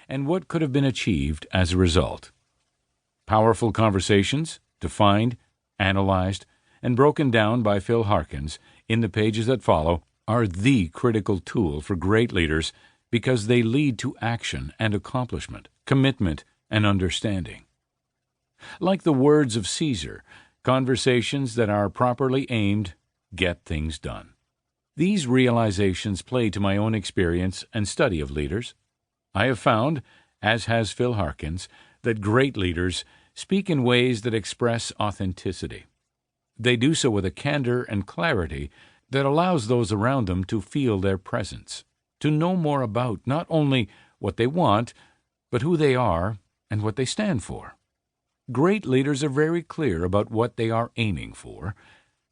and what could have been achieved as a result. Powerful Conversations, defined, analyzed, and broken down by Phil Harkins in the pages that follow, are the critical tool for great leaders because they lead to action and accomplishment, commitment and understanding. Like the words of Caesar, conversations that are properly aimed get things done. These realizations play to my own experience and study of leaders. I have found, as has Phil Harkins, that great leaders speak in ways that express authenticity. They do so with a candor and clarity that allows those around them to feel their presence, to know more about not only what they want, but who they are and what they stand for. Great leaders are very clear about what they are aiming for,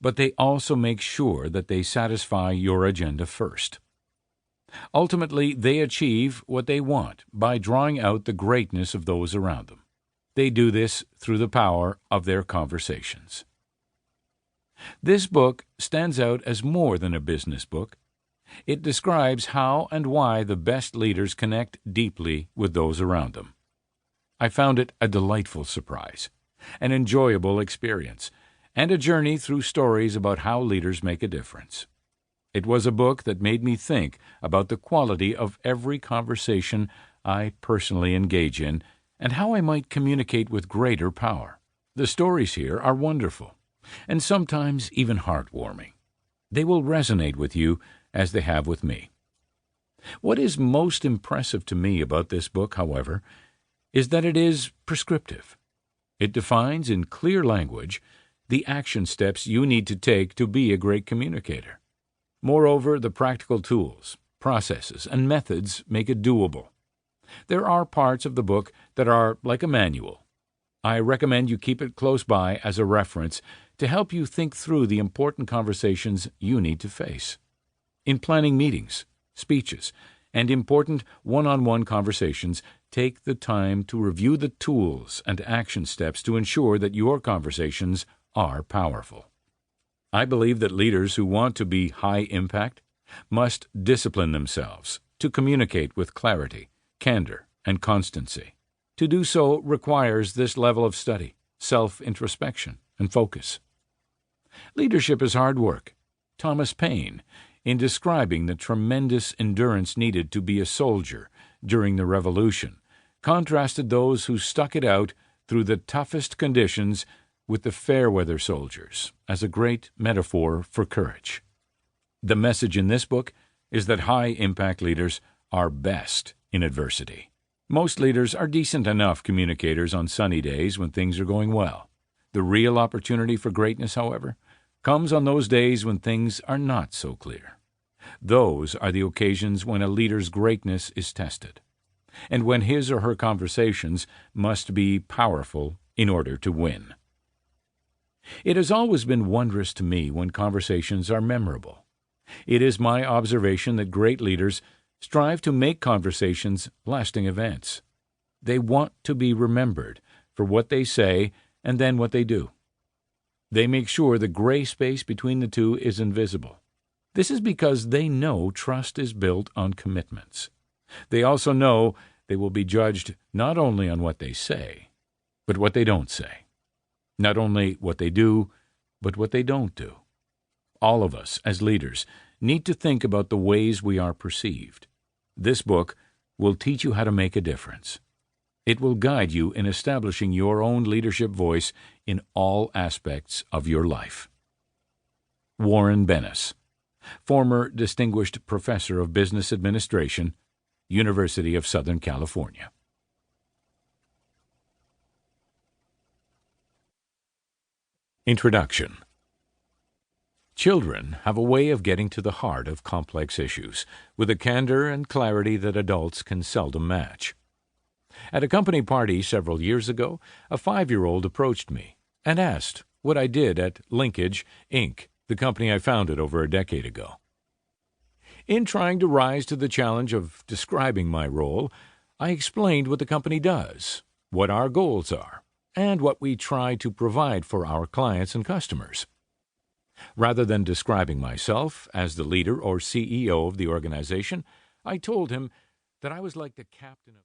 but they also make sure that they satisfy your agenda first. Ultimately, they achieve what they want by drawing out the greatness of those around them. They do this through the power of their conversations. This book stands out as more than a business book. It describes how and why the best leaders connect deeply with those around them. I found it a delightful surprise, an enjoyable experience, and a journey through stories about how leaders make a difference. It was a book that made me think about the quality of every conversation I personally engage in and how I might communicate with greater power. The stories here are wonderful, and sometimes even heartwarming. They will resonate with you as they have with me. What is most impressive to me about this book, however, is that it is prescriptive. It defines in clear language the action steps you need to take to be a great communicator. Moreover, the practical tools, processes, and methods make it doable. There are parts of the book that are like a manual. I recommend you keep it close by as a reference to help you think through the important conversations you need to face. In planning meetings, speeches, and important one-on-one conversations, take the time to review the tools and action steps to ensure that your conversations are powerful. I believe that leaders who want to be high impact must discipline themselves to communicate with clarity, candor, and constancy. To do so requires this level of study, self-introspection, and focus. Leadership is hard work. Thomas Paine, in describing the tremendous endurance needed to be a soldier during the Revolution, contrasted those who stuck it out through the toughest conditions with the fair-weather soldiers as a great metaphor for courage. The message in this book is that high-impact leaders are best in adversity. Most leaders are decent enough communicators on sunny days when things are going well. The real opportunity for greatness, however, comes on those days when things are not so clear. Those are the occasions when a leader's greatness is tested, and when his or her conversations must be powerful in order to win. It has always been wondrous to me when conversations are memorable. It is my observation that great leaders strive to make conversations lasting events. They want to be remembered for what they say and then what they do. They make sure the gray space between the two is invisible. This is because they know trust is built on commitments. They also know they will be judged not only on what they say, but what they don't say. Not only what they do, but what they don't do. All of us, as leaders, need to think about the ways we are perceived. This book will teach you how to make a difference. It will guide you in establishing your own leadership voice in all aspects of your life. Warren Bennis, former Distinguished Professor of Business Administration, University of Southern California. Introduction. Children have a way of getting to the heart of complex issues with a candor and clarity that adults can seldom match. At a company party several years ago, a 5-year-old approached me and asked what I did at Linkage, Inc., the company I founded over a decade ago. In trying to rise to the challenge of describing my role, I explained what the company does, what our goals are, and what we try to provide for our clients and customers. Rather than describing myself as the leader or CEO of the organization, I told him that I was like the captain of